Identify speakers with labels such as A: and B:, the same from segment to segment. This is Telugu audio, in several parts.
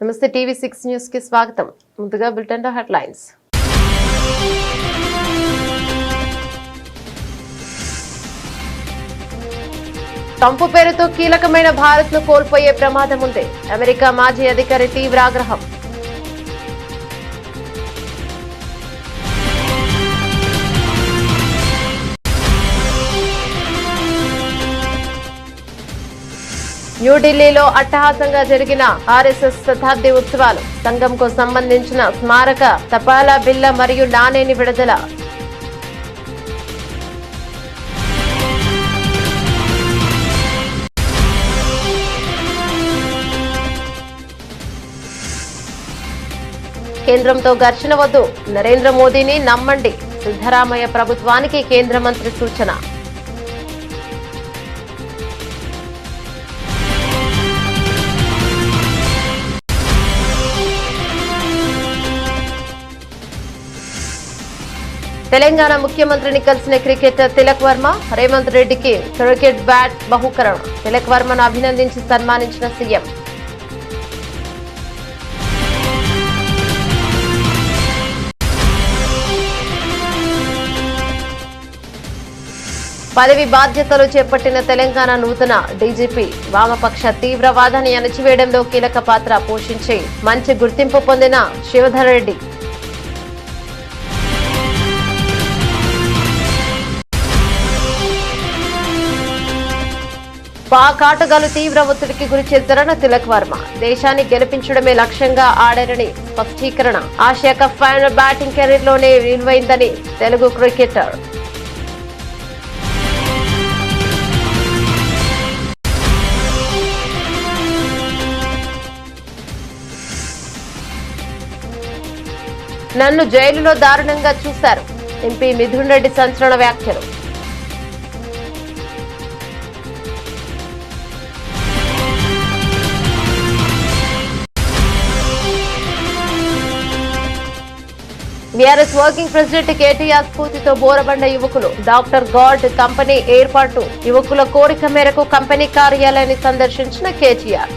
A: నమస్తే టీవీ6 న్యూస్ కి స్వాగతం. ముందుగా బులెటిన్ హెడ్లైన్స్. ట్రంప్ పేరుతో కీలకమైన భారత్ ను కోల్పోయే ప్రమాదం ఉంది. అమెరికా మాజీ అధికారి తీవ్ర ఆగ్రహం. న్యూఢిల్లీలో అట్టహాసంగా జరిగిన ఆర్ఎస్ఎస్ శతాబ్ది ఉత్సవాలు. సంఘంకు సంబంధించిన స్మారక తపాలా బిళ్ల మరియు నాణేని విడుదల. కేంద్రంతో ఘర్షణ వద్దు, నరేంద్ర మోదీని నమ్మండి. సిద్ధరామయ్య ప్రభుత్వానికి కేంద్ర మంత్రి సూచన. తెలంగాణ ముఖ్యమంత్రిని కలిసిన క్రికెటర్ తిలక్ వర్మ. రేవంత్ రెడ్డికి క్రికెట్ బ్యాట్ బహుకరణ. తిలక్ వర్మను అభినందించి సన్మానించిన సీఎం. పదవి బాధ్యతలు చేపట్టిన తెలంగాణ నూతన డీజీపీ వామపక్ష తీవ్రవాదాన్ని అణచివేయడంలో కీలక పాత్ర పోషించి మంచి గుర్తింపు పొందిన శివధర్ రెడ్డి. పాక్ ఆటగాళ్లు తీవ్ర ఒత్తిడికి గురి చేశారన్న తిలక్ వర్మ. దేశాన్ని గెలిపించడమే లక్ష్యంగా ఆడారని స్పష్టీకరణ. Asia cup final batting career లోనే విలువైందని తెలుగు క్రికెటర్. నన్ను జైలులో దారుణంగా చూశారు. ఎంపీ మిథున్ రెడ్డి సంచలన వ్యాఖ్యలు. బీఆర్ఎస్ వర్కింగ్ ప్రెసిడెంట్ కేటీఆర్ స్ఫూర్తితో బోరబండ యువకులు. డాక్టర్ గాడ్ కంపెనీ ఏర్పాటు. యువకుల కోరిక మేరకు కంపెనీ కార్యాలయాన్ని సందర్శించిన కేటీఆర్.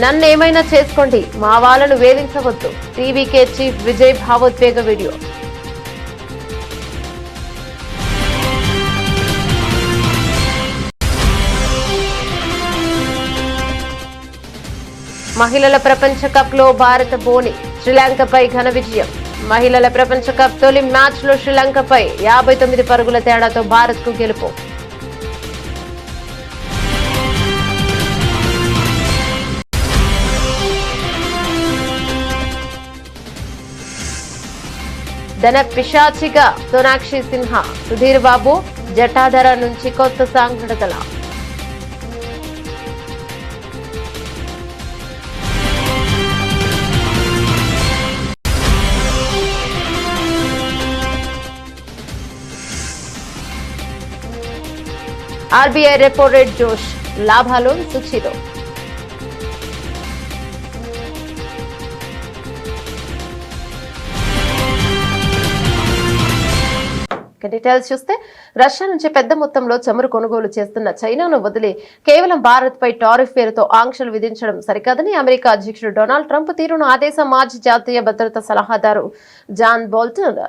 A: నన్నేమైనా చేసుకోండి, మా వాళ్ళను వేధించవద్దు. టీవీకే చీఫ్ విజయ్ భావోద్వేగ వీడియో. మహిళల ప్రపంచ కప్ లో భారత బోని శ్రీలంకపై ఘన విజయం. మహిళల ప్రపంచ కప్ తొలి మ్యాచ్ లో శ్రీలంకపై 59 పరుగుల తేడాతో భారత్ కు గెలుపు. ధన పిశాచిగా సోనాక్షి సిన్హా. సుధీర్ బాబు జటాధర నుంచి కొత్త సాంగ్ విడుదల. ఆర్బీఐ రెపో రేట్ జోష్. లాభాలు సూచీలో. డీటెయిల్స్ చూస్తే రష్యా నుంచి పెద్ద మొత్తంలో చమురు కొనుగోలు చేస్తున్న చైనాను వదిలి కేవలం భారత్ పై టారిఫ్ పేరుతో ఆంక్షలు విధించడం సరికాదని అమెరికా అధ్యక్షుడు డొనాల్డ్ ట్రంప్ తీరును ఆ దేశ మాజీ జాతీయ భద్రతా సలహాదారు జాన్ బోల్టన్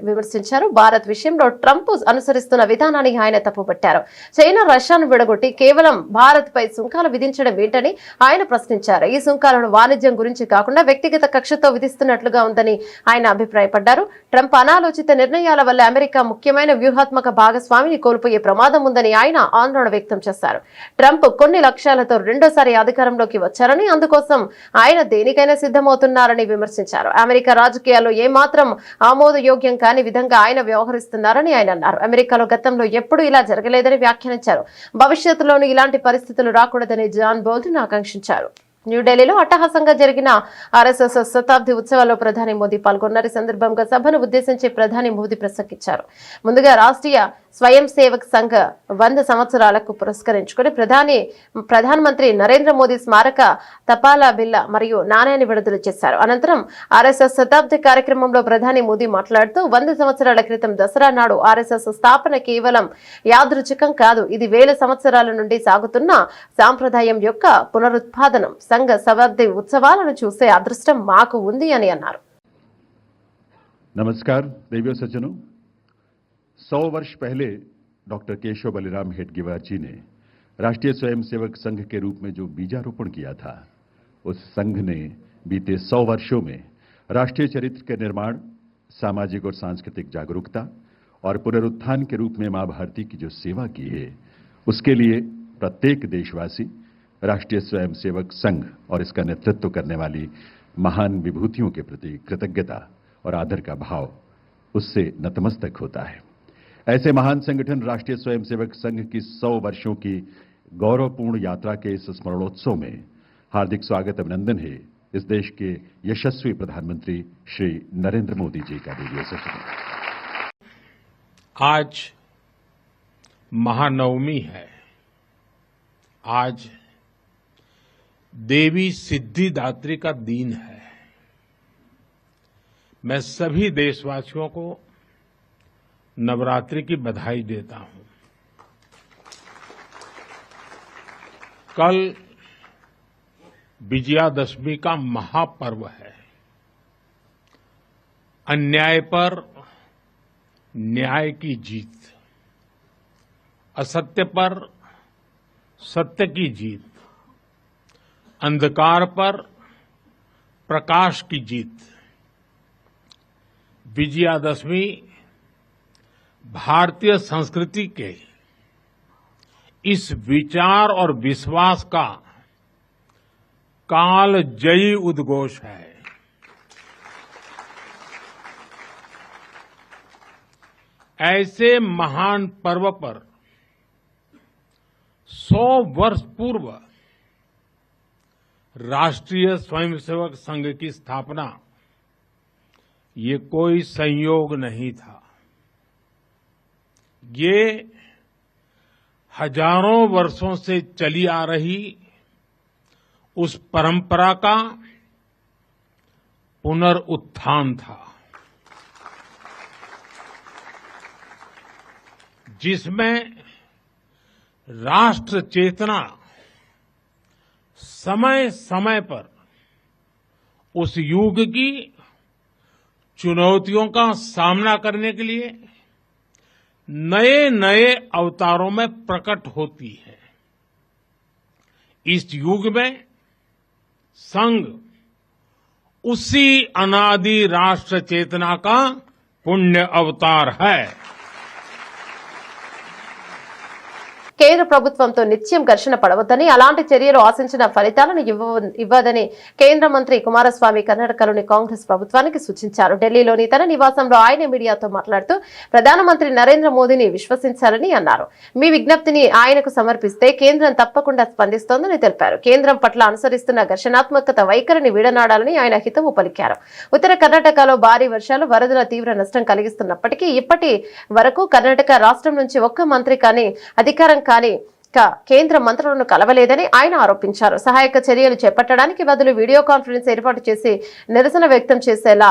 A: విమర్శించారు. భారత్ విషయంలో ట్రంప్ అనుసరిస్తున్న విధానాన్ని ఆయన తప్పుపట్టారు. చైనా రష్యాను విడగొట్టి కేవలం భారత్ పై సుంకాలు విధించడం ఏంటని ఆయన ప్రశ్నించారు. ఈ సుంకాలను వాణిజ్యం గురించి కాకుండా వ్యక్తిగత కక్షతో విధిస్తున్నట్లుగా ఉందని ఆయన అభిప్రాయపడ్డారు. ట్రంప్ అనాలోచిత నిర్ణయాల వల్ల అమెరికా ముఖ్యమైన వ్యూహాత్మక భాగస్వామిని కోల్పోయే ప్రమాదం ఉందని ఆయన ఆందోళన వ్యక్తం చేశారు. ట్రంప్ కొన్ని లక్ష్యాలతో రెండోసారి అధికారంలోకి వచ్చారని, అందుకోసం ఆయన దేనికైనా సిద్ధమవుతున్నారని విమర్శించారు. అమెరికా రాజకీయాల్లో ఏమాత్రం ఆమోదయోగ్యం కాని విధంగా ఆయన వ్యవహరిస్తున్నారని ఆయన అన్నారు. అమెరికాలో గతంలో ఎప్పుడూ ఇలా జరగలేదని వ్యాఖ్యానించారు. భవిష్యత్తులోనూ ఇలాంటి పరిస్థితులు రాకూడదని జాన్ బోల్టన్ ఆకాంక్షించారు. న్యూఢిల్లీలో అట్టహాసంగా జరిగిన ఆర్ఎస్ఎస్ శతాబ్ది ఉత్సవాల్లో ప్రధాని మోదీ పాల్గొన్నారు. ఈ సందర్భంగా సభను ఉద్దేశించి ప్రధాని మోదీ ప్రసంగించారు. ముందుగా రాష్ట్రీయ స్వయం సేవక్ సంఘ్ 100 సంవత్సరాలకు పురస్కరించుకుని ప్రధానమంత్రి నరేంద్ర మోదీ స్మారక తపాలా బిల్ల మరియు నాణ్యాన్ని విడుదల చేశారు. అనంతరం ఆర్ఎస్ఎస్ శతాబ్ది కార్యక్రమంలో ప్రధాని మోదీ మాట్లాడుతూ 100 సంవత్సరాల క్రితం దసరా నాడు ఆర్ఎస్ఎస్ స్థాపన కేవలం యాదృచ్ఛికం కాదు, ఇది వేల సంవత్సరాల నుండి సాగుతున్న సాంప్రదాయం యొక్క పునరుత్పాదనం. సంఘ శతాబ్ది ఉత్సవాలను చూసే అదృష్టం మాకు ఉంది అని అన్నారు.
B: नमस्कार देवियों सज्जनों, 100 वर्ष पहले डॉक्टर केशव बलिराम हेडगेवार जी ने राष्ट्रीय स्वयंसेवक संघ के रूप में जो बीजारोपण किया था, उस संघ ने बीते 100 वर्षों में राष्ट्रीय चरित्र के निर्माण, सामाजिक और सांस्कृतिक जागरूकता और पुनरुत्थान के रूप में मां भारती की जो सेवा की है, उसके लिए प्रत्येक देशवासी राष्ट्रीय स्वयंसेवक संघ और इसका नेतृत्व करने वाली महान विभूतियों के प्रति कृतज्ञता और आदर का भाव उससे नतमस्तक होता है। ऐसे महान संगठन राष्ट्रीय स्वयंसेवक संघ की 100 वर्षों की गौरवपूर्ण यात्रा के इस स्मरणोत्सव में हार्दिक स्वागत अभिनंदन है इस देश के यशस्वी प्रधानमंत्री श्री नरेंद्र मोदी जी का। वीडियो सेशन
C: आज महानवमी है। आज देवी सिद्धिदात्री का दिन है। मैं सभी देशवासियों को नवरात्रि की बधाई देता हूं। कल विजयादशमी का महापर्व है। अन्याय पर न्याय की जीत, असत्य पर सत्य की जीत, अंधकार पर प्रकाश की जीत। विजयादशमी भारतीय संस्कृति के इस विचार और विश्वास का कालजयी उद्घोष है। ऐसे महान पर्व पर 100 वर्ष पूर्व राष्ट्रीय स्वयंसेवक संघ की स्थापना ये कोई संयोग नहीं था। ये हजारों वर्षों से चली आ रही उस परंपरा का पुनरुत्थान था, जिसमें राष्ट्र चेतना समय समय पर उस युग की चुनौतियों का सामना करने के लिए नए नए अवतारों में प्रकट होती है। इस युग में संघ उसी अनादि राष्ट्र चेतना का पुण्य अवतार है।
A: కేంద్ర ప్రభుత్వంతో నిత్యం ఘర్షణ పడవద్దని, అలాంటి చర్యలు ఆశించిన ఫలితాలను ఇవ్వదని కేంద్ర మంత్రి కుమారస్వామి కర్ణాటకలోని కాంగ్రెస్ ప్రభుత్వానికి సూచించారు. ఢిల్లీలోని తన నివాసంలో ఆయన మీడియాతో మాట్లాడుతూ ప్రధానమంత్రి నరేంద్ర మోదీని విశ్వసించాలని అన్నారు. మీ విజ్ఞప్తిని ఆయనకు సమర్పిస్తే కేంద్రం తప్పకుండా స్పందిస్తోందని తెలిపారు. కేంద్రం పట్ల అనుసరిస్తున్న ఘర్షణాత్మక వైఖరిని వీడనాడాలని ఆయన హితవు పలికారు. ఉత్తర కర్ణాటకలో భారీ వర్షాలు వరదల తీవ్ర నష్టం కలిగిస్తున్నప్పటికీ ఇప్పటి వరకు కర్ణాటక రాష్ట్రం నుంచి ఒక్క మంత్రి కానీ అధికారం కానీ కేంద్ర మంత్రులను కలవలేదని ఆయన ఆరోపించారు. సహాయక చర్యలు చేపట్టడానికి బదులు వీడియో కాన్ఫరెన్స్ ఏర్పాటు చేసి నిరసన వ్యక్తం చేసేలా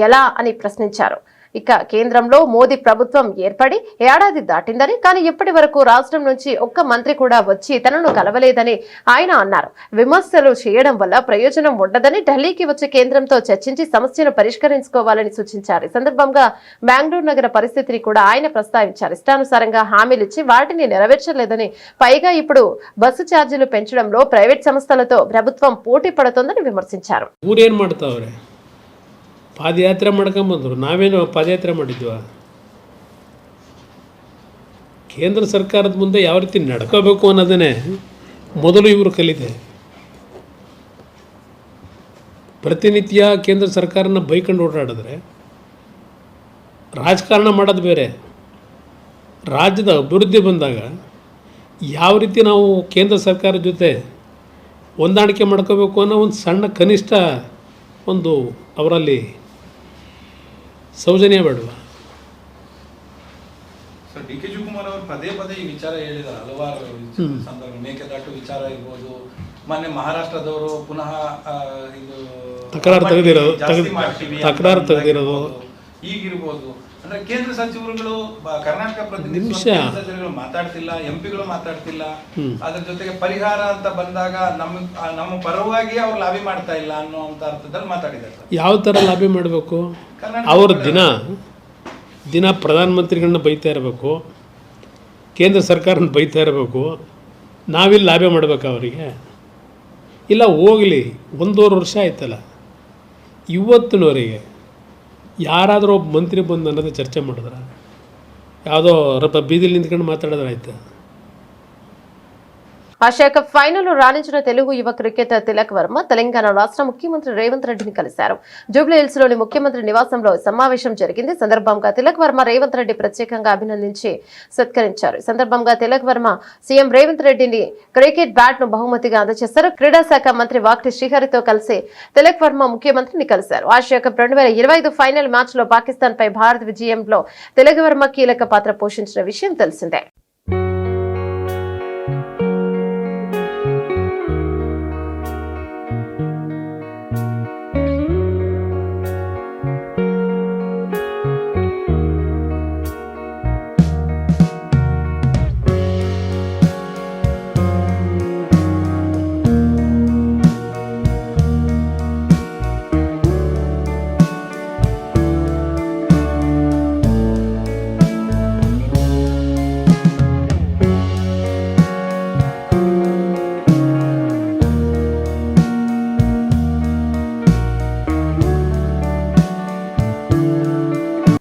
A: ఎలా అని ప్రశ్నించారు. ఇక కేంద్రంలో మోదీ ప్రభుత్వం ఏర్పడి ఏడాది దాటిందని, కానీ ఇప్పటి వరకు రాష్ట్రం నుంచి ఒక్క మంత్రి కూడా వచ్చి తనను కలవలేదని ఆయన అన్నారు. విమర్శలు చేయడం వల్ల ప్రయోజనం ఉండదని, ఢిల్లీకి వచ్చి కేంద్రంతో చర్చించి సమస్యను పరిష్కరించుకోవాలని సూచించారు. ఈ సందర్భంగా బెంగళూరు నగర పరిస్థితిని కూడా ఆయన ప్రస్తావించారు. ఇష్టానుసారంగా హామీలిచ్చి వాటిని నెరవేర్చలేదని, పైగా ఇప్పుడు బస్సు ఛార్జీలు పెంచడంలో ప్రైవేట్ సంస్థలతో ప్రభుత్వం పోటీ పడుతోందని విమర్శించారు.
D: ಪಾದಯಾತ್ರೆ ಮಾಡ್ಕೊಂಬಂದರು, ನಾವೇನು ಪಾದಯಾತ್ರೆ ಮಾಡಿದ್ವಾ? ಕೇಂದ್ರ ಸರ್ಕಾರದ ಮುಂದೆ ಯಾವ ರೀತಿ ನಡ್ಕೋಬೇಕು ಅನ್ನೋದನ್ನೇ ಮೊದಲು ಇವರು ಕಲಿತೆ. ಪ್ರತಿನಿತ್ಯ ಕೇಂದ್ರ ಸರ್ಕಾರನ ಬೈಕೊಂಡು ಓಡಾಡಿದ್ರೆ ರಾಜಕಾರಣ ಮಾಡೋದು ಬೇರೆ. ರಾಜ್ಯದ ಅಭಿವೃದ್ಧಿ ಬಂದಾಗ ಯಾವ ರೀತಿ ನಾವು ಕೇಂದ್ರ ಸರ್ಕಾರದ ಜೊತೆ ಹೊಂದಾಣಿಕೆ ಮಾಡ್ಕೋಬೇಕು ಅನ್ನೋ ಒಂದು ಸಣ್ಣ ಕನಿಷ್ಠ ಒಂದು ಅವರಲ್ಲಿ ಸೌಜನ್ಯ ಬೇಡವಾ?
E: ಸೊ ಡಿ ಕೆ ಶಿವಕುಮಾರ್ ಅವರು ಪದೇ ಪದೇ ಈ ವಿಚಾರ ಹೇಳಿದ್ದಾರೆ ಹಲವಾರು ಸಂದರ್ಭ, ಮೇಕೆದಾಟು ವಿಚಾರ ಇರ್ಬೋದು, ಮೊನ್ನೆ ಮಹಾರಾಷ್ಟ್ರದವರು ಪುನಃ ಇದು
D: ತಕರಾರು
E: ತಕರಾರು ತೆಗೆದಿರೋದು ಈಗಿರ್ಬೋದು. ಅಂದ್ರೆ ಕೇಂದ್ರ ಸಚಿವರುಗಳು ಕರ್ನಾಟಕ ಪ್ರತಿನಿಧಿಗಳು ಮಾತಾಡ್ತಿಲ್ಲ, ಎಂಪಿಗಳು ಮಾತಾಡ್ತಿಲ್ಲ. ಅದ್ರ ಜೊತೆಗೆ ಪರಿಹಾರ ಅಂತ ಬಂದಾಗ ನಮ್ಮ ಪರವಾಗಿ ಅವ್ರು ಲಾಬಿ ಮಾಡ್ತಾ ಇಲ್ಲ ಅನ್ನುವಂತ ಅರ್ಥದಲ್ಲಿ ಮಾತಾಡಿದ್ದಾರೆ.
D: ಯಾವ ಥರ ಲಾಬಿ ಮಾಡಬೇಕು? ಅವರು ದಿನ ಪ್ರಧಾನಮಂತ್ರಿಗಳನ್ನ ಬೈತಾ ಇರಬೇಕು, ಕೇಂದ್ರ ಸರ್ಕಾರನ ಬೈತಾ ಇರಬೇಕು, ನಾವಿಲ್ಲಿ ಲಾಬಿ ಮಾಡಬೇಕು ಅವರಿಗೆ? ಇಲ್ಲ ಹೋಗಲಿ, 1.5 ವರ್ಷ ಆಯ್ತಲ್ಲ, ಇವತ್ತಿನವರೆಗೆ ಯಾರಾದರೂ ಒಬ್ಬ ಮಂತ್ರಿ ಬಂದು ಅನ್ನೋದು ಚರ್ಚೆ ಮಾಡಿದ್ರೆ, ಯಾವುದೋ ಬೀದಿಲಿ ನಿಂತ್ಕೊಂಡು ಮಾತಾಡಿದ್ರೆ ಆಯ್ತು.
A: ఆసియా కప్ ఫైనల్ రాణించిన తెలుగు యువ క్రికెటర్ తిలక్ వర్మ తెలంగాణ రాష్ట్ర ముఖ్యమంత్రి రేవంత్ రెడ్డిని కలిశారు. జూబ్లీ హిల్స్ లోని ముఖ్యమంత్రి నివాసంలో సమావేశం జరిగింది. సందర్భంగా తిలక్ వర్మ రేవంత్ రెడ్డి ప్రత్యేకంగా అభినందించి సత్కరించారు. ఈ సందర్భంగా తిలక్ వర్మ సీఎం రేవంత్ రెడ్డిని క్రికెట్ బ్యాట్ ను బహుమతిగా అందజేశారు. క్రీడా శాఖ మంత్రి వాక్టి శ్రీహరితో కలిసి తిలక్ వర్మ ముఖ్యమంత్రిని కలిశారు. ఆసియా కప్ 2025 ఫైనల్ మ్యాచ్ లో పాకిస్తాన్ పై భారత్ విజయంలో తిలక్ వర్మ కీలక పాత్ర పోషించిన విషయం తెలిసిందే.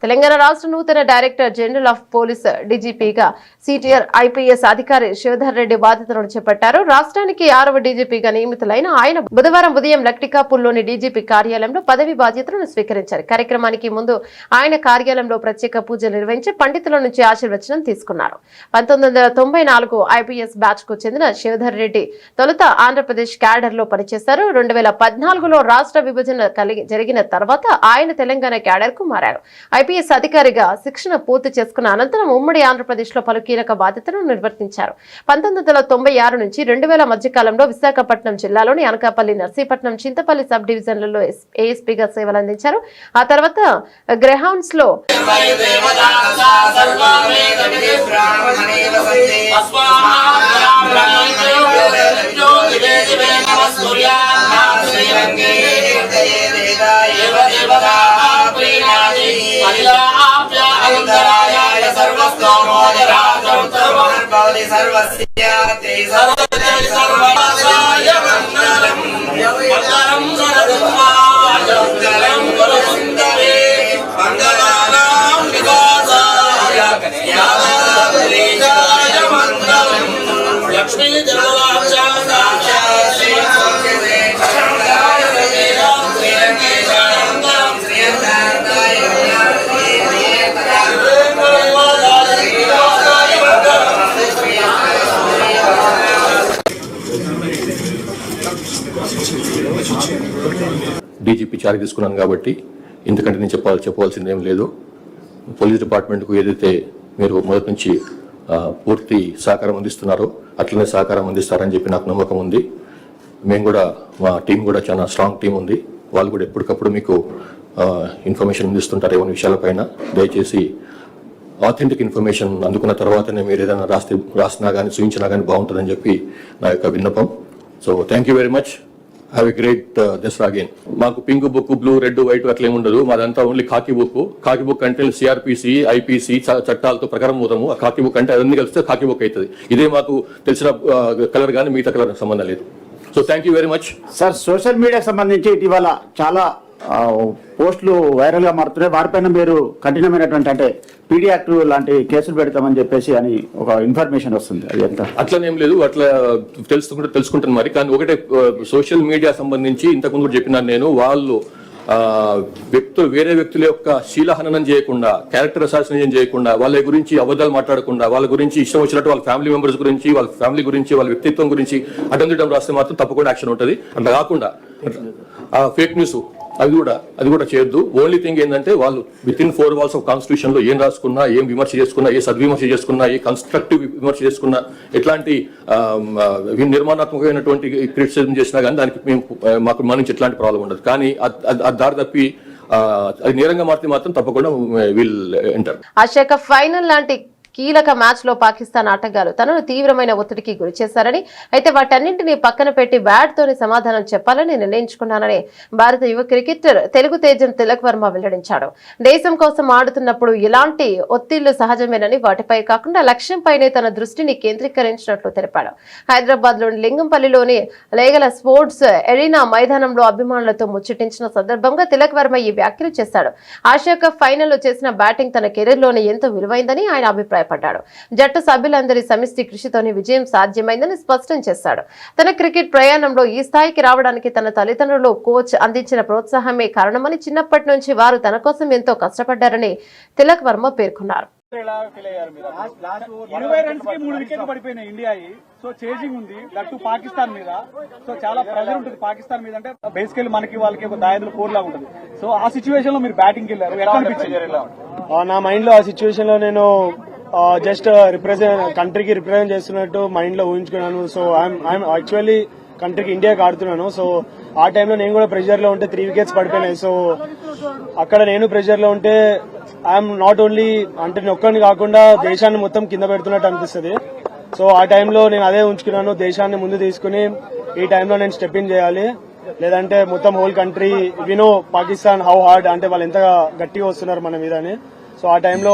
A: తెలంగాణ రాష్ట్ర నూతన డైరెక్టర్ జనరల్ ఆఫ్ పోలీస్ డీజీపీగా సిటిఆర్ ఐపీఎస్ అధికారి శివధర్ రెడ్డి బాధ్యతలను చేపట్టారు. రాష్ట్రానికి 6వ డీజీపీగా నియమితులైన ఆయన బుధవారం ఉదయం లక్టికాపూర్లోని డీజీపీ కార్యాలయంలో పదవి బాధ్యతలను స్వీకరించారు. కార్యక్రమానికి ముందు ఆయన కార్యాలయంలో ప్రత్యేక పూజలు నిర్వహించి పండితుల నుంచి ఆశీర్వచనం తీసుకున్నారు. 1994 ఐపీఎస్ బ్యాచ్ కు చెందిన శివధర్ రెడ్డి తొలుత ఆంధ్రప్రదేశ్ క్యాడర్ లో పనిచేశారు. 2014లో రాష్ట్ర విభజన జరిగిన తర్వాత ఆయన తెలంగాణ క్యాడర్ కు మారారు. ఐపీఎస్ అధికారిగా శిక్షణ పూర్తి చేసుకున్న అనంతరం ఉమ్మడి ఆంధ్రప్రదేశ్ లో పలు కీలక బాధ్యతలను నిర్వర్తించారు. 1996 నుంచి 2000 మధ్య కాలంలో విశాఖపట్నం జిల్లాలోని అనకాపల్లి, నర్సీపట్నం, చింతపల్లి సబ్ డివిజన్లలో ఏఎస్పీగా సేవలందించారు. ఆ తర్వాత గ్రేహౌండ్స్ లో
F: లక్ష్మీ
G: డీజీపీ చార్జ్ తీసుకున్నాను కాబట్టి ఇంతకంటే నేను చెప్పవలసింది ఏం లేదు. పోలీస్ డిపార్ట్మెంట్కు ఏదైతే మీరు మొదటి నుంచి పూర్తి సహకారం అందిస్తున్నారో అట్లనే సహకారం అందిస్తారని చెప్పి నాకు నమ్మకం ఉంది. మేము కూడా, మా టీం కూడా చాలా స్ట్రాంగ్ టీం ఉంది. వాళ్ళు కూడా ఎప్పటికప్పుడు మీకు ఇన్ఫర్మేషన్ అందిస్తుంటారు ఏమైనా విషయాలపైన. దయచేసి ఆథెంటిక్ ఇన్ఫర్మేషన్ అందుకున్న తర్వాతనే మీరు ఏదైనా రాసినా కానీ చూపించినా కానీ బాగుంటుందని చెప్పి నా యొక్క విన్నపం. So thank you very much. Have a great Dasara again. మాకు pink book, blue, red, white అట్లా ఏముండదు. మాదంతా only khaki book. Khaki book అంటే సిఆర్పిసి, ఐపీసీ చట్టాలతో ప్రకారం పోతాము. ఆ ఖాకీ బుక్ అంటే అన్ని కలిస్తే ఖాకీ బుక్ అవుతుంది. ఇదే మాకు తెలిసిన కలర్ కానీ మిగతా కలర్ సంబంధం లేదు. So thank you very much.
H: Sir, social మీడియాకి సంబంధించి ఇటీవల చాలా పోస్టులు వైరల్ గా మారుతున్నాయి. వారిపైన మీరు కఠినమైనటువంటి అంటే పీడీ యాక్ట్ లాంటి కేసులు పెడతామని చెప్పేసి అని ఒక ఇన్ఫర్మేషన్ వస్తుంది. అది ఎంత?
G: అట్లనేం లేదు, అట్లా తెలుసుకుంటాను మరి. కానీ ఒకటే, సోషల్ మీడియా సంబంధించి ఇంతకుముందు కూడా చెప్పినాను నేను, వాళ్ళు వేరే వ్యక్తుల యొక్క శీలహననం చేయకుండా, క్యారెక్టర్ అసాసినేషన్ చేయకుండా, వాళ్ళ గురించి అబద్ధాలు మాట్లాడకుండా, వాళ్ళ గురించి ఇష్టం వచ్చినట్టు వాళ్ళ ఫ్యామిలీ మెంబర్స్ గురించి, వాళ్ళ ఫ్యామిలీ గురించి, వాళ్ళ వ్యక్తిత్వం గురించి అడ్డం రాస్తే మాత్రం తప్పకుండా యాక్షన్ ఉంటుంది. అట్లా కాకుండా ఫేక్ న్యూస్ అది కూడా చేయొద్దు. ఓన్లీ థింగ్ ఏంటంటే వాళ్ళు with in 4 walls of constitution లో ఏం రాసుకున్నా, ఏం విమర్శ చేసుకున్నా, ఏ సద్విమర్శ చేసుకున్నా, ఏ కన్స్ట్రక్టివ్ విమర్శ చేసుకున్నా, ఎట్లాంటి నిర్మాణాత్మకమైనటువంటి క్రిటిసిజం చేసినా కానీ దానికి మాకు మన నుంచి ఎట్లాంటి ప్రాబ్లం ఉండదు. కానీ అది దారి తప్పి అది నేరంగా మారితే మాత్రం తప్పకుండా will enter.
A: Asia cup final లాంటి కీలక మ్యాచ్ లో పాకిస్తాన్ ఆటగాళ్లు తనను తీవ్రమైన ఒత్తిడికి గురి చేశారని, అయితే వాటన్నింటినీ పక్కన పెట్టి బ్యాట్ తోనే సమాధానం చెప్పాలని నిర్ణయించుకున్నానని భారత యువ క్రికెటర్ తెలుగు తేజం తిలక్ వర్మ వెల్లడించాడు. దేశం కోసం ఆడుతున్నప్పుడు ఇలాంటి ఒత్తిళ్లు సహజమేనని, వాటిపై కాకుండా లక్ష్యంపైనే తన దృష్టిని కేంద్రీకరించినట్లు తెలిపాడు. హైదరాబాద్ లోని లింగంపల్లిలోని లేగల స్పోర్ట్స్ ఎరీనా మైదానంలో అభిమానులతో ముచ్చటించిన సందర్భంగా తిలక్ వర్మ ఈ వ్యాఖ్యలు చేశాడు. ఆసియా కప్ ఫైనల్లో చేసిన బ్యాటింగ్ తన కెరీర్ లోనే ఎంతో విలువైందని ఆయన అభిప్రాయం పడ్డాడు. జట్టు సభ్యులందరి సమిష్టి కృషితోనే విజయం సాధ్యమైందని స్పష్టం చేశాడు. తన క్రికెట్ ప్రయాణంలో ఈ స్థాయికి రావడానికి తన తల్లిదండ్రులు, కోచ్ అందించిన ప్రోత్సాహమే కారణమని, చిన్నప్పటి నుంచి వారు తన కోసం ఎంతో కష్టపడ్డారని తిలక్ వర్మ పేర్కొన్నారు.
F: 20 రన్స్ కి 3 వికెట్లు పడిపోయినాయి ఇండియాయి. సో చేజింగ్ ఉంది దట్టు పాకిస్తాన్ మీద. సో చాలా ప్రెజర్ ఉంటుంది పాకిస్తాన్ మీద. అంటే బేసికల్ మనకి వాళ్ళకి ఒక దాయదుల పోర్ లాగా ఉంటుంది. సో ఆ సిచ్యువేషన్ లో మీరు బ్యాటింగ్ కి వెళ్ళారు, ఎలా అనిపించింది?
I: నా మైండ్ లో ఆ సిచ్యువేషన్ లో నేను జస్ట్ కంట్రీకి రిప్రజెంట్ చేస్తున్నట్టు మైండ్ లో ఊహించుకున్నాను. సో ఐఎమ్ యాక్చువల్లీ కంట్రీకి ఇండియాకి ఆడుతున్నాను. సో ఆ టైంలో నేను కూడా ప్రెషర్ లో ఉంటే 3 వికెట్స్ పడిపోయినాయి. సో అక్కడ నేను ప్రెషర్ లో ఉంటే ఐఎమ్ నాట్ ఓన్లీ అంటే ఒక్కరిని కాకుండా దేశాన్ని మొత్తం కింద పెడుతున్నట్టు అనిపిస్తుంది. సో ఆ టైంలో నేను అదే ఉంచుకున్నాను, దేశాన్ని ముందు తీసుకుని ఈ టైంలో నేను స్టెప్ ఇన్ చేయాలి, లేదంటే మొత్తం హోల్ కంట్రీ వినో పాకిస్తాన్ హౌ హార్డ్ అంటే వాళ్ళు ఎంత గట్టిగా వస్తున్నారు మన మీద అని. సో ఆ టైంలో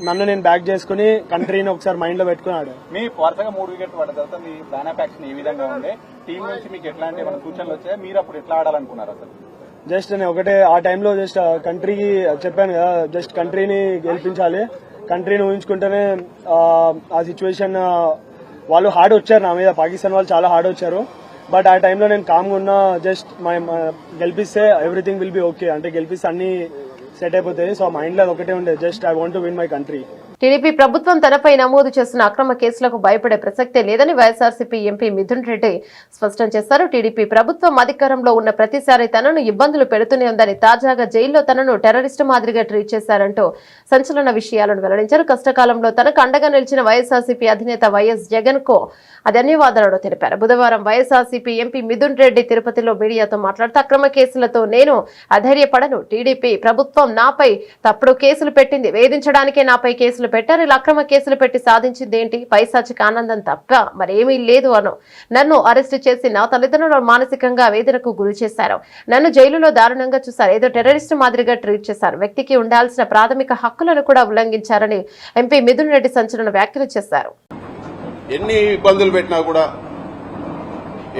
I: నన్ను నేను బ్యాక్ చేసుకుని కంట్రీని ఒకసారి మైండ్ లో పెట్టుకున్నాడు.
F: మీ వరుసగా 3 వికెట్లు పడ్డ తర్వాత మీ ప్లాన్ ఆఫ్ యాక్షన్ ఏ విధంగా ఉండే? టీం నుంచి మీకు ఎట్లాంటి ఏమైనా సూచనలు వచ్చాయి? మీరు అప్పుడు ఎట్లా ఆడాలనుకున్నారు అసలు?
I: జస్ట్ నేను ఒకటే ఆ టైంలో జస్ట్ కంట్రీకి చెప్పాను కదా, జస్ట్ కంట్రీని గెలిపించాలి, కంట్రీని ఊహించుకుంటేనే ఆ సిచ్యువేషన్ వాళ్ళు హార్డ్ వచ్చారు నా మీద, పాకిస్తాన్ వాళ్ళు చాలా హార్డ్ వచ్చారు. బట్ ఆ టైంలో నేను కామ్గా ఉన్నా, జస్ట్ గెలిపిస్తే ఎవ్రీథింగ్ విల్ బి ఓకే, అంటే గెలిపిస్తే అన్ని సెట్ అయిపోతాయి. సో మైండ్ లో ఒకటే ఉండే, just I want to win my country.
A: TDP ప్రభుత్వం తనపై నమోదు చేస్తున్న అక్రమ కేసులకు భయపడే ప్రసక్తే లేదని వైఎస్ఆర్సీపీ ఎంపీ మిథున్ రెడ్డి స్పష్టం చేశారు. టీడీపీ ప్రభుత్వం అధికారంలో ఉన్న ప్రతిసారి తనను ఇబ్బందులు పెడుతూనే ఉందని, తాజాగా జైల్లో తనను టెర్రరిస్టు మాదిరిగా ట్రీట్ చేశారంటూ సంచలన విషయాలను వెల్లడించారు. కష్టకాలంలో తనకు అండగా నిలిచిన వైఎస్ఆర్సీపీ అధినేత వైఎస్ జగన్ కు ధన్యవాదాలను తెలిపారు. బుధవారం వైఎస్ఆర్సీపీ ఎంపీ మిథున్ రెడ్డి తిరుపతిలో మీడియాతో మాట్లాడుతూ అక్రమ కేసులతో నేను అధైర్యపడను, టీడీపీ ప్రభుత్వం నాపై తప్పుడు కేసులు పెట్టింది, వేధించడానికే నాపై కేసులు పెట్టారు, ఇలా అక్రమ కేసులు పెట్టి సాధించింది ఏంటి? పైశాచిక ఆనందం తప్ప మరేమీ లేదు అను. నన్ను అరెస్టు చేసి నా తల్లిదండ్రులు మానసికంగా వేదనకు గురి చేశారు, నన్ను జైలులో దారుణంగా చూశారు, ఏదో టెర్రరిస్టు మాదిరిగా ట్రీట్ చేశారు, వ్యక్తికి ఉండాల్సిన ప్రాథమిక హక్కులను కూడా ఉల్లంఘించారని ఎంపీ మిథున్ రెడ్డి సంచలన వ్యాఖ్యలు చేశారు.
J: ఎన్ని ఇబ్బందులు పెట్టినా కూడా,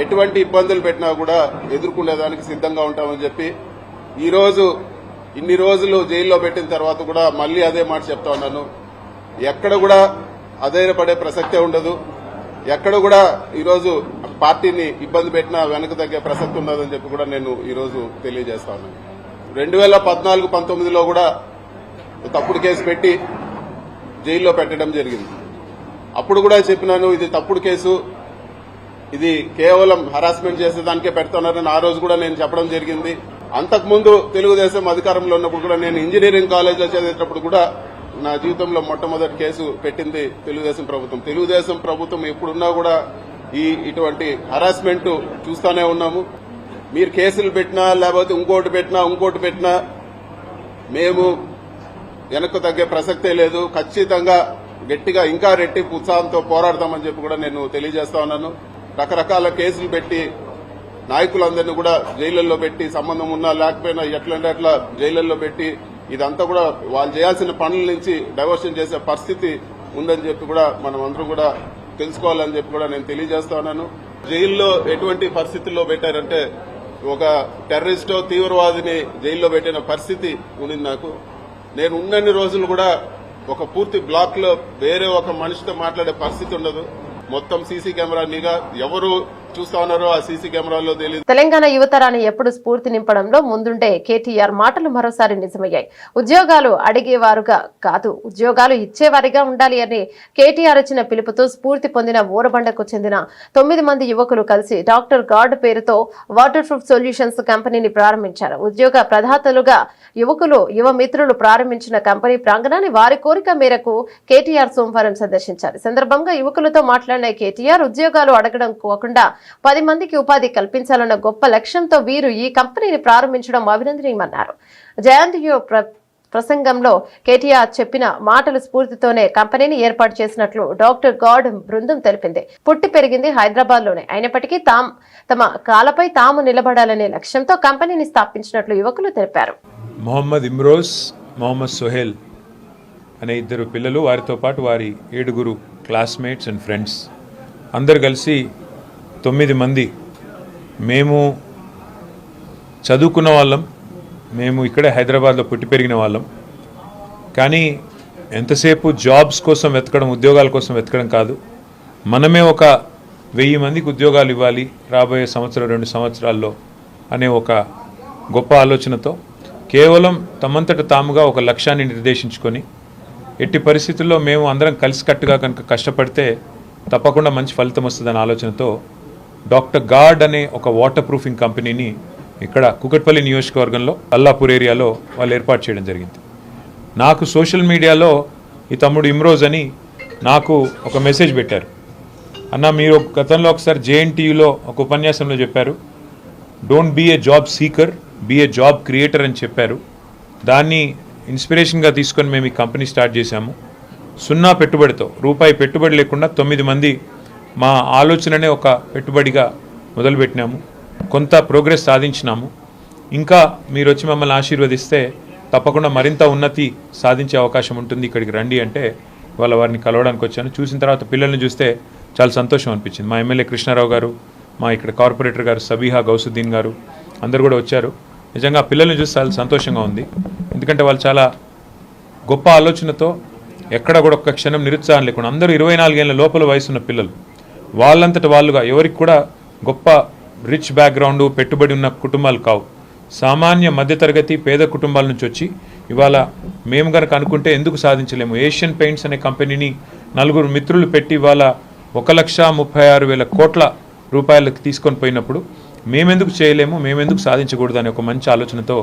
J: ఎటువంటి ఇబ్బందులు పెట్టినా కూడా ఎదుర్కొనేదానికి సిద్ధంగా ఉంటామని చెప్పి ఈరోజు ఇన్ని రోజులు జైల్లో పెట్టిన తర్వాత కూడా మళ్లీ అదే మాట చెప్తా ఉన్నాను. ఎక్కడ కూడా అధైర్యపడే ప్రసక్తే ఉండదు, ఎక్కడ కూడా ఈరోజు పార్టీని ఇబ్బంది పెట్టినా వెనక తగ్గే ప్రసక్తి ఉండదని చెప్పి కూడా నేను ఈరోజు తెలియజేస్తా ఉన్నాను. 2014-19లో కూడా తప్పుడు కేసు పెట్టి జైల్లో పెట్టడం జరిగింది. అప్పుడు కూడా చెప్పినాను, ఇది తప్పుడు కేసు, ఇది కేవలం హరాస్మెంట్ చేసేదానికే పెడుతున్నారని ఆ రోజు కూడా నేను చెప్పడం జరిగింది. అంతకుముందు తెలుగుదేశం అధికారంలో ఉన్నప్పుడు కూడా నేను ఇంజనీరింగ్ కాలేజీలో చదివేటప్పుడు కూడా నా జీవితంలో మొట్టమొదటి కేసు పెట్టింది తెలుగుదేశం ప్రభుత్వం. తెలుగుదేశం ప్రభుత్వం ఎప్పుడున్నా కూడా ఇటువంటి హరాస్మెంట్ చూస్తూనే ఉన్నాము. మీరు కేసులు పెట్టినా లేకపోతే ఇంకోటి పెట్టినా మేము వెనక్కు తగ్గే ప్రసక్తే లేదు. ఖచ్చితంగా గట్టిగా ఇంకా రెట్టింపు ఉత్సాహంతో పోరాడతామని చెప్పి కూడా నేను తెలియజేస్తా ఉన్నాను. రకరకాల కేసులు పెట్టి నాయకులందరినీ కూడా జైళ్లలో పెట్టి, సంబంధం ఉన్నా లేకపోయినా ఎట్లంటే అట్లా జైళ్లలో పెట్టి, ఇదంతా కూడా వాళ్ళు చేయాల్సిన పనుల నుంచి డైవర్షన్ చేసే పరిస్థితి ఉందని చెప్పి కూడా మనం అందరం కూడా తెలుసుకోవాలని చెప్పి కూడా నేను తెలియజేస్తా ఉన్నాను. జైల్లో ఎటువంటి పరిస్థితుల్లో పెట్టారంటే, ఒక టెర్రరిస్టో తీవ్రవాదిని జైల్లో పెట్టిన పరిస్థితి ఉంది నాకు. నేను ఉన్నన్ని రోజులు కూడా ఒక పూర్తి బ్లాక్ లో వేరే ఒక మనిషితో మాట్లాడే పరిస్థితి ఉండదు. మొత్తం సీసీ కెమెరా నిఘా, ఎవరు చూస్తా ఉన్నారో ఆ సీసీ కెమెరాల్లో తెలియదు.
A: తెలంగాణ యువతరాన్ని ఎప్పుడు స్ఫూర్తి నింపడంలో ముందుండే కేటీఆర్ మాటలు మరోసారి నిజమయ్యాయి. ఉద్యోగాలు అడిగేవారుగా కాదు, ఉద్యోగాలు ఇచ్చేవారిగా ఉండాలి అని కేటీఆర్ ఇచ్చిన పిలుపుతో స్ఫూర్తి పొందిన ఊరబండకు చెందిన 9 మంది యువకులు కలిసి డాక్టర్ గార్డ్ పేరుతో వాటర్ ప్రూఫ్ సొల్యూషన్స్ కంపెనీని ప్రారంభించారు. ఉద్యోగ ప్రదాతలుగా యువకులు యువ మిత్రులు ప్రారంభించిన కంపెనీ ప్రాంగణాన్ని వారి కోరిక మేరకు కేటీఆర్ సోమవారం సందర్శించారు. ఈ సందర్భంగా యువకులతో మాట్లాడిన కేటీఆర్ ఉద్యోగాలు అడగడం కాకుండా 10 మందికి ఉపాధి కల్పించాలన్న గొప్ప లక్ష్యంతో వీరు ఈ కంపెనీని ప్రారంభించడం అభినందనీయమన్నారు. జయంతియో ప్రసంగంలో కేటీఆర్ చెప్పిన మాటల స్ఫూర్తితోనే కంపెనీని ఏర్పాటు చేసినట్లు డాక్టర్ గార్డ్ బృందం తెలిపింది. పుట్టి పెరిగింది హైదరాబాద్ లోనే అయినప్పటికీ తమ కాలపై తాము నిలబడాలనే లక్ష్యంతో కంపెనీని స్థాపించినట్లు యువకులు తెలిపారు.
K: మొహమ్మద్ ఇమ్రోజ్, మొహమ్మద్ సోహెల్ అనే 2 పిల్లలు, వారితో పాటు వారి 7 క్లాస్మేట్స్ అండ్ ఫ్రెండ్స్ అందరు కలిసి 9 మంది మేము చదువుకున్న వాళ్ళం, మేము ఇక్కడే హైదరాబాద్లో పుట్టి పెరిగిన వాళ్ళం. కానీ ఎంతసేపు జాబ్స్ కోసం వెతకడం, ఉద్యోగాల కోసం వెతకడం కాదు, మనమే ఒక 1000 మందికి ఉద్యోగాలు ఇవ్వాలి రాబోయే సంవత్సరం 2 సంవత్సరాల్లో అనే ఒక గొప్ప ఆలోచనతో కేవలం తమంతట తాముగా ఒక లక్ష్యాన్ని నిర్దేశించుకొని ఎట్టి పరిస్థితుల్లో మేము అందరం కలిసికట్టుగా కనుక కష్టపడితే తప్పకుండా మంచి ఫలితం వస్తుందనే ఆలోచనతో డాక్టర్ గార్డ్ అనే ఒక వాటర్ ప్రూఫింగ్ కంపెనీని ఇక్కడ కూకట్పల్లి నియోజకవర్గంలో అల్లాపూర్ ఏరియాలో వాళ్ళు ఏర్పాటు చేయడం జరిగింది. నాకు సోషల్ మీడియాలో ఈ తమ్ముడు ఇమ్రోజ్ అని నాకు ఒక మెసేజ్ పెట్టారు. అన్న, మీరు గతంలో ఒకసారి జేఎన్టీయూలో ఒక ఉపన్యాసంలో చెప్పారు, don't be a job seeker, be a job creator అని చెప్పారు. దాన్ని ఇన్స్పిరేషన్గా తీసుకొని మేము ఈ కంపెనీ స్టార్ట్ చేశాము. 0 పెట్టుబడితో, రూపాయి పెట్టుబడి లేకుండా 9 మంది మా ఆలోచననే ఒక పెట్టుబడిగా మొదలుపెట్టినాము. కొంత ప్రోగ్రెస్ సాధించినాము. ఇంకా మీరు వచ్చి మమ్మల్ని ఆశీర్వదిస్తే తప్పకుండా మరింత ఉన్నతి సాధించే అవకాశం ఉంటుంది, ఇక్కడికి రండి అంటే వారిని కలవడానికి వచ్చాను. చూసిన తర్వాత పిల్లల్ని చూస్తే చాలా సంతోషం అనిపించింది. మా ఎమ్మెల్యే కృష్ణారావు గారు, మా ఇక్కడ కార్పొరేటర్ గారు సబీహా గౌసుద్దీన్ గారు అందరు కూడా వచ్చారు. నిజంగా పిల్లల్ని చూస్తే చాలా సంతోషంగా ఉంది. ఎందుకంటే వాళ్ళు చాలా గొప్ప ఆలోచనతో, ఎక్కడ కూడా ఒక్క క్షణం నిరుత్సాహం లేకుండా, అందరూ 24 ఏళ్ల లోపల వయసున్న పిల్లలు, వాళ్ళంతటి వాళ్ళుగా, ఎవరికి కూడా గొప్ప రిచ్ బ్యాక్గ్రౌండ్ పెట్టుబడి ఉన్న కుటుంబాలు కావు, సామాన్య మధ్యతరగతి పేద కుటుంబాల నుంచి వచ్చి ఇవాళ మేము కనుక అనుకుంటే ఎందుకు సాధించలేము. ఏషియన్ పెయింట్స్ అనే కంపెనీని 4 మిత్రులు పెట్టి ఇవాళ 1,36,000 కోట్ల రూపాయలకు తీసుకొని పోయినప్పుడు మేమెందుకు చేయలేము, మేమెందుకు సాధించకూడదు అనే ఒక మంచి ఆలోచనతో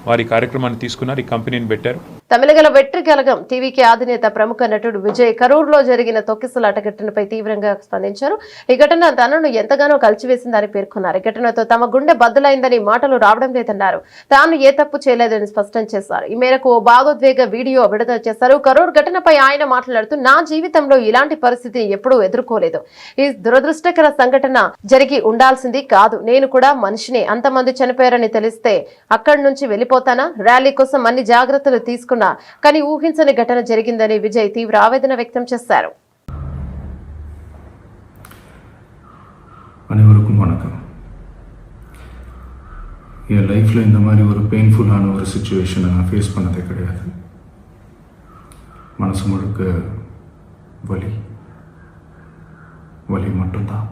K: వారి కార్యక్రమాన్ని తీసుకున్నారు, ఈ కంపెనీని పెట్టారు.
A: తమిళగల వెట్రిగలగం టీవీకి అధినేత ప్రముఖ నటుడు విజయ్ కరూర్లో జరిగిన తొక్కిసలాట ఘటనపై తీవ్రంగా స్పందించారు. ఈ ఘటన తనను ఎంతగానో కలిచివేసిందని పేర్కొన్నారు. ఈ ఘటనతో తమ గుండె బద్దలైందని మాటలు రావడం లేదన్నారు. తాను ఏ తప్పు చేయలేదని స్పష్టం చేశారు. ఈ మేరకు ఓ భావోద్వేగ వీడియో విడుదల చేశారు. కరూర్ ఘటనపై ఆయన మాట్లాడుతూ, నా జీవితంలో ఇలాంటి పరిస్థితిని ఎప్పుడూ ఎదుర్కోలేదు. ఈ దురదృష్టకర సంఘటన జరిగి ఉండాల్సింది కాదు. నేను కూడా మనిషిని. అంతమంది చనిపోయారని తెలిస్తే అక్కడి నుంచి వెళ్ళిపోతానా? ర్యాలీ కోసం అన్ని జాగ్రత్తలు తీసుకున్నా కానీ ఊహించని ఘటన జరిగిందని విజయ్ తీవ్ర ఆవేదన వ్యక్తం చేశారు.
L: அனைவருக்கும் வணக்கம். என் லைஃப்பில் இந்த மாதிரி ஒரு பெயின்ஃபுல்லான ஒரு சுச்சுவேஷனை நான் ஃபேஸ் பண்ணதே கிடையாது. மனசு முழுக்க வலி வலி மட்டும்தான்.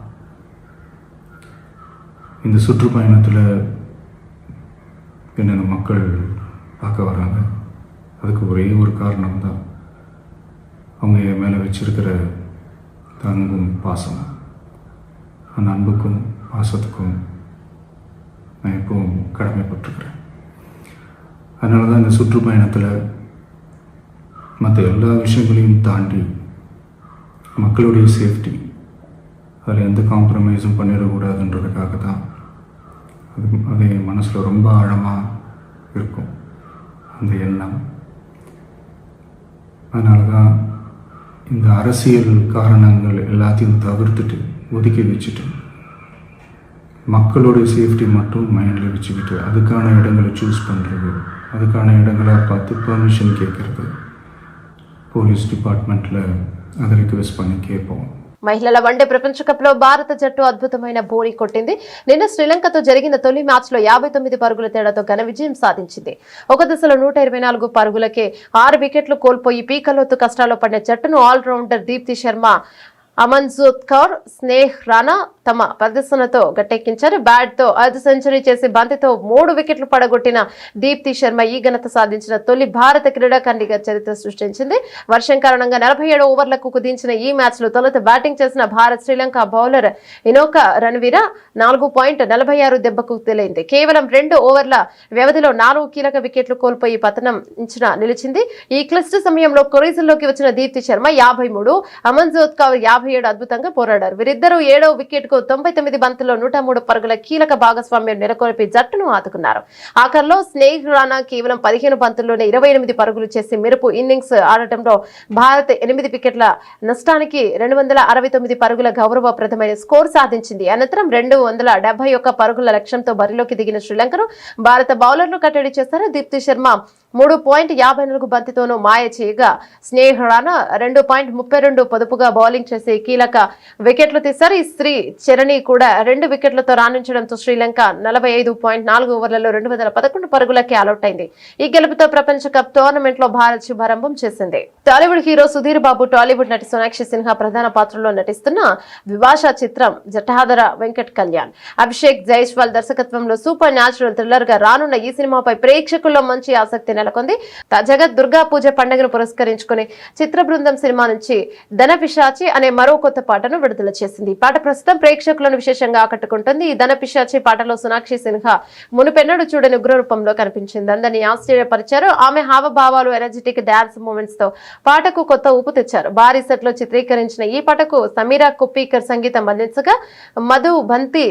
L: இந்த சுற்றுப்பயணத்தில் என்னென்ன மக்கள் பார்க்க வராங்க, அதுக்கு ஒரே ஒரு காரணம் தான் அவங்க என் மேலே வச்சிருக்கிற அன்பும் பாசம். அந்த அன்புக்கும் பாசத்துக்கும் நான் எப்பவும் கடமைப்பட்டிருக்கிறேன். அதனால தான் இந்த சுற்றுப்பயணத்தில் மற்ற எல்லா விஷயங்களையும் தாண்டி மக்களுடைய சேஃப்டி, அதில் எந்த காம்ப்ரமைஸும் பண்ணிடக்கூடாதுன்றதுக்காக தான் அது என் மனசில் ரொம்ப ஆழமாக இருக்கும் அந்த எண்ணம். அதனால தான் இந்த அரசியல் காரணங்கள் எல்லாத்தையும் தவிர்த்துட்டு ஒதுக்கி வச்சுட்டு மக்களோட சேஃப்டி மட்டும் மைண்டில் வச்சுக்கிட்டு அதுக்கான இடங்களை சூஸ் பண்ணுறது, அதுக்கான இடங்களை பார்த்து பெர்மிஷன் கேட்குறது, పోలీస్ డిపార్ట్మెంట్లో అది రిక్వెస్ట్ பண்ணி கேட்போம்.
A: మహిళల వన్డే ప్రపంచ కప్ లో భారత జట్టు అద్భుతమైన బోణి కొట్టింది. నిన్న శ్రీలంకతో జరిగిన తొలి మ్యాచ్ లో 59 పరుగుల తేడాతో ఘన విజయం సాధించింది. ఒక దశలో 124 పరుగులకే 6 వికెట్లు కోల్పోయి పీకలోతు కష్టాల్లో పడిన జట్టును ఆల్రౌండర్ దీప్తి శర్మ, అమన్జోత్ కౌర్, స్నేహ్ రాణా, తమ ప్రదర్శనతో గట్టెక్కించారు. బ్యాట్ తో 5 సెంచరీ చేసి బంతితో 3 వికెట్లు పడగొట్టిన దీప్తి శర్మ ఈ ఘనత సాధించిన తొలి భారత క్రీడాకారిణిగా చరిత్ర సృష్టించింది. వర్షం కారణంగా 47 ఓవర్లకు కుదించిన ఈ మ్యాచ్ లో తొలుత బ్యాటింగ్ చేసిన భారత్ శ్రీలంక బౌలర్ ఇనోక రణవీర 4.46 దెబ్బకు తెలియంది. కేవలం 2 ఓవర్ల వ్యవధిలో 4 కీలక వికెట్లు కోల్పోయి పతనం నిలిచింది. ఈ క్లిష్ట సమయంలో క్రీజుల్లోకి వచ్చిన దీప్తి శర్మ 53, అమన్జోత్ కౌర్ 57 అద్భుతంగా పోరాడారు. వీరిద్దరూ 7వ వికెట్ కు 99 బంతుల్లో 103 పరుగుల కీలక భాగస్వామ్యం నెలకొల్పి జట్టును ఆదుకున్నారు. ఆఖర్లో స్నేహ్ రాణా కేవలం 15 బంతుల్లోనే 28 పరుగులు చేసి మెరుపు ఇన్నింగ్స్ ఆడటంలో భారత్ 8 వికెట్ల నష్టానికి 269 పరుగుల గౌరవప్రదమైన స్కోర్ సాధించింది. అనంతరం 271 పరుగుల లక్ష్యంతో బరిలోకి దిగిన శ్రీలంకను భారత బౌలర్లు కట్టడి చేశారు. దీప్తి శర్మ 3.54 బంతితోనూ మాయ చేయగా స్నేహ్ రాణా 2.32 పొదుపుగా బౌలింగ్ చేసి కీలక వికెట్లు తీశారు. ఈ స్త్రీ చరణి కూడా 2 వికెట్లతో రాణించడంతో శ్రీలంక 45.4 ఓవర్లలో 211 పరుగులకి ఆలౌట్ అయింది. ఈ గెలుపుతో ప్రపంచ కప్ టోర్నమెంట్ లో భారత్ శుభారంభం చేసింది. టాలీవుడ్ హీరో సుధీర్ బాబు, టాలీవుడ్ నటి సోనాక్షి సిన్హా ప్రధాన పాత్రలో నటిస్తున్న విభాష చిత్రం జటాధర వెంకట్ కళ్యాణ్, అభిషేక్ జైస్వాల్ దర్శకత్వంలో సూపర్ న్యాచురల్ థ్రిల్లర్ గా రానున్న ఈ సినిమాపై ప్రేక్షకుల్లో మంచి ఆసక్తి నెలకొంది. తాజాగా దుర్గా పూజ పండుగను పురస్కరించుకుని చిత్ర బృందం సినిమా నుంచి ధనపిశాచి అనే మరో కొత్త పాటను విడుదల చేసింది. ఈ పాట ప్రస్తుతం ప్రేక్షకులను విశేషంగా ఆకట్టుకుంటుంది. ఈ ధనపిశాచి పాటలో సోనాక్షి సిన్హా మునుపెన్నడూ చూడని ఉగ్ర రూపంలో కనిపించింది. అందరినీ ఆశ్చర్యపరిచారు. ఆమె హావభావాలు, ఎనర్జెటిక్ డాన్స్ మూమెంట్స్ తో పాటకు కొత్త ఊపు తెచ్చారు. భారీ సెట్ లో చిత్రీకరించిన ఈ పాటకు సమీరా కుప్పీకర్ సంగీతం అందించగా మధు బంతి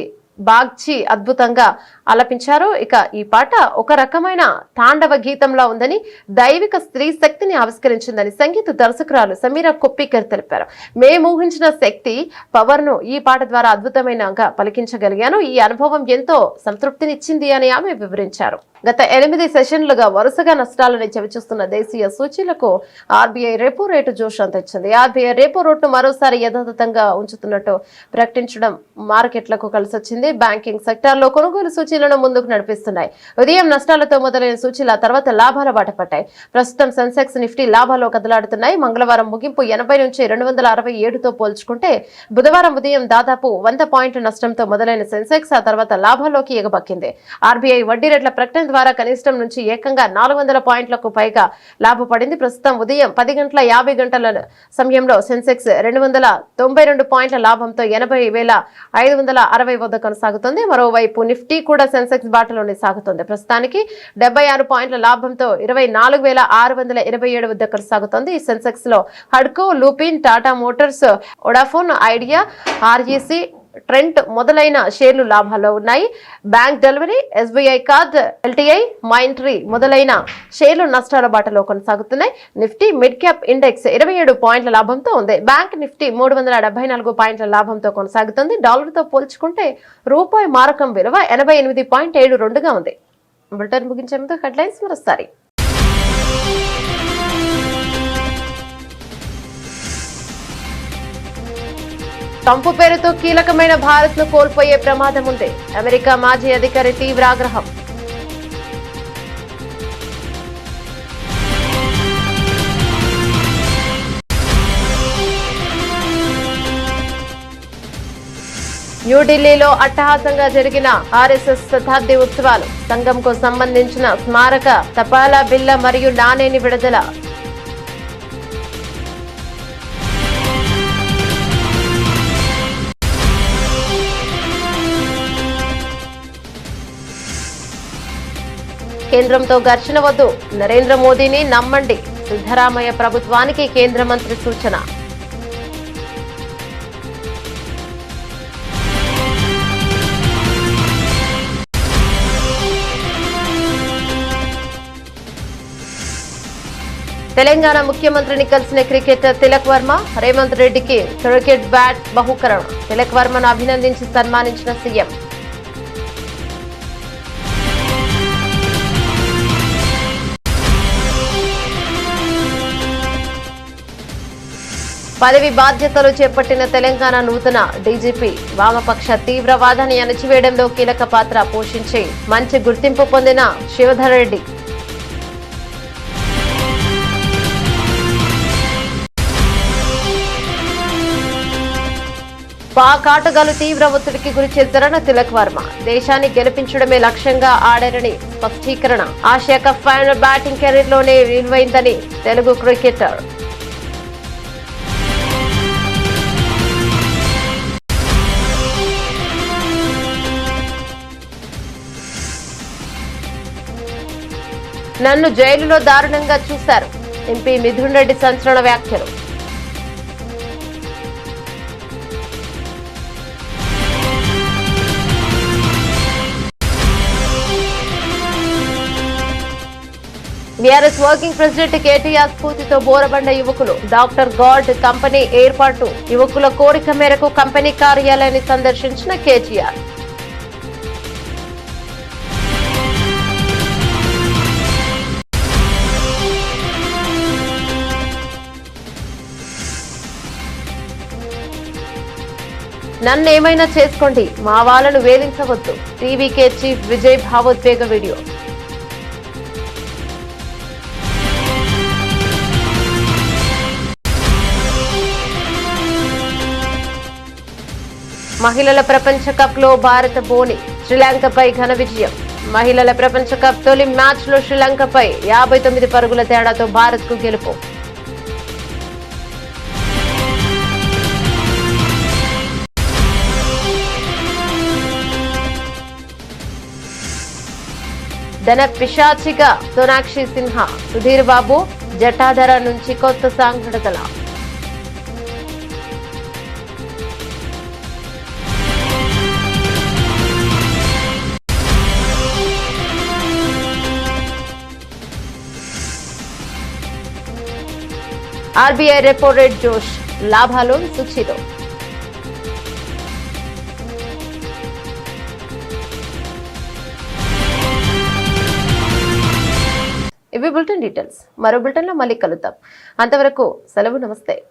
A: బాగ్చి అద్భుతంగా ఆలపించారు. ఇక ఈ పాట ఒక రకమైన తాండవ గీతంలా ఉందని, దైవిక స్త్రీ శక్తిని ఆవిష్కరించిందని సంగీత దర్శకురాలు సమీరా కొప్పికర్ తెలిపారు. మేము ఊహించిన శక్తి పవర్ ను ఈ పాట ద్వారా అద్భుతమైనగా పలికించగలిగాను. ఈ అనుభవం ఎంతో సంతృప్తినిచ్చింది అని ఆమె వివరించారు. గత 8 సెషన్లుగా వరుసగా నష్టాలని చవిచూస్తున్న దేశీయ సూచీలకు ఆర్బీఐ రెపో రేటు జోష్ తెచ్చింది. ఆర్బీఐ రెపో రేటును మరోసారి యథాతథంగా ఉంచుతున్నట్టు ప్రకటించడం మార్కెట్లకు కలిసొచ్చింది. బ్యాంకింగ్ సెక్టార్లో కొనుగోలు సూచీలను ముందుకు నడిపిస్తున్నాయి. ఉదయం నష్టాలతో మొదలైన సూచీల తర్వాత లాభాల బాట పట్టాయి. ప్రస్తుతం సెన్సెక్స్, నిఫ్టీ లాభాల్లో కదలాడుతున్నాయి. మంగళవారం ముగింపు 80 నుంచి 267తో పోల్చుకుంటే బుధవారం ఉదయం దాదాపు 100 పాయింట్ల నష్టంతో మొదలైన సెన్సెక్స్ ఆ తర్వాత లాభాల్లోకి ఎగబక్కింది. ఆర్బీఐ వడ్డీ రేట్ల ప్రకటన ద్వారా కనిష్టం నుంచి ఏకంగా 400 పాయింట్లకు పైగా లాభపడింది. ప్రస్తుతం ఉదయం 10:50 సమయంలో సెన్సెక్స్ 292 పాయింట్ల లాభంతో 80,560 వద్ద కొనసాగుతుంది. మరోవైపు నిఫ్టీ కూడా సెన్సెక్స్ బాటలోనే సాగుతోంది. ప్రస్తుతానికి 76 పాయింట్ల లాభంతో 24,627 వద్ద కొనసాగుతోంది. ఈ సెన్సెక్స్ లో హడ్కో, Lupin, Tata Motors, Vodafone Idea, REC, Trent మొదలైన షేర్లు లాభాల్లో ఉన్నాయి. Bank delivery, SBI card, LTI, Mindtree మొదలైన షేర్లు నష్టాల బాటలో కొనసాగుతున్నాయి. నిఫ్టీ మిడ్ క్యాప్ ఇండెక్స్ 27 పాయింట్ల లాభంతో ఉంది. బ్యాంక్ నిఫ్టీ 374 పాయింట్ల లాభంతో కొనసాగుతుంది. డాలర్తో పోల్చుకుంటే రూపాయి మారకం విలువ 88.72గా ఉంది. బులెటిన్ ముగించే ముందు హెడ్లైన్స్ మరోసారి. ట్రంప్ పేరుతో కీలకమైన భారత్ ను కోల్పోయే ప్రమాదం ఉంది. అమెరికా మాజీ అధికారి తీవ్ర ఆగ్రహం. న్యూఢిల్లీలో అట్టహాసంగా జరిగిన ఆర్ఎస్ఎస్ శతాబ్ది ఉత్సవాలు. సంఘంకు సంబంధించిన స్మారక తపాలా బిల్ల మరియు నాణేని విడుదల. కేంద్రంతో ఘర్షణ వద్దు, నరేంద్ర మోదీని నమ్మండి. సిద్ధరామయ్య ప్రభుత్వానికి కేంద్ర మంత్రి సూచన. తెలంగాణ ముఖ్యమంత్రిని కలిసిన క్రికెటర్ తిలక్ వర్మ. రేవంత్ రెడ్డికి క్రికెట్ బ్యాట్ బహుకరణ. తిలక్ వర్మను అభినందించి సన్మానించిన సీఎం. పదవి బాధ్యతలు చేపట్టిన తెలంగాణ నూతన డీజీపీ వామపక్ష తీవ్రవాదాన్ని అణచివేయడంలో కీలక పాత్ర పోషించి మంచి గుర్తింపు పొందిన శివధర్ రెడ్డి. పాక్ ఆటగాళ్లు తీవ్ర ఒత్తిడికి గురి చేశారన్న తిలక్ వర్మ. దేశాన్ని గెలిపించడమే లక్ష్యంగా ఆడారని స్పష్టీకరణ. ఆసియా కప్ ఫైనల్ బ్యాటింగ్ కెరీర్లోనే విలువైందని తెలుగు క్రికెటర్. నన్ను జైలులో దారుణంగా చూశారు. ఎంపీ మిథున్ రెడ్డి సంచలన వ్యాఖ్యలు. బీఆర్ఎస్ వర్కింగ్ ప్రెసిడెంట్ కేటీఆర్ స్ఫూర్తితో బోరబండ యువకులు. డాక్టర్ గాడ్ కంపెనీ ఏర్పాటు. యువకుల కోరిక మేరకు కంపెనీ కార్యాలయాన్ని సందర్శించిన కేటీఆర్. నన్నేమైనా చేసుకోండి, మా వాళ్ళను వేధించవద్దు. టీవీకే చీఫ్ విజయ్ భావోద్వేగ వీడియో. మహిళల ప్రపంచ కప్ లో భారత బోని శ్రీలంకపై ఘన విజయం. మహిళల ప్రపంచ కప్ తొలి మ్యాచ్ లో శ్రీలంకపై 59 పరుగుల తేడాతో భారత్ కు గెలుపు. ధన పిశాచిగా సోనాక్షి సిన్హా. సుధీర్ బాబు జటాధర నుంచి కొత్త సాంగ్ విడుదల. ఆర్బీఐ రెపో రేట్ జోష్. లాభాలు సూచీలో. ఇవి బులెటిన్ డీటెయిల్స్. మరో బులెటిన్లో మళ్ళీ కలుద్దాం. అంతవరకు సెలవు, నమస్తే.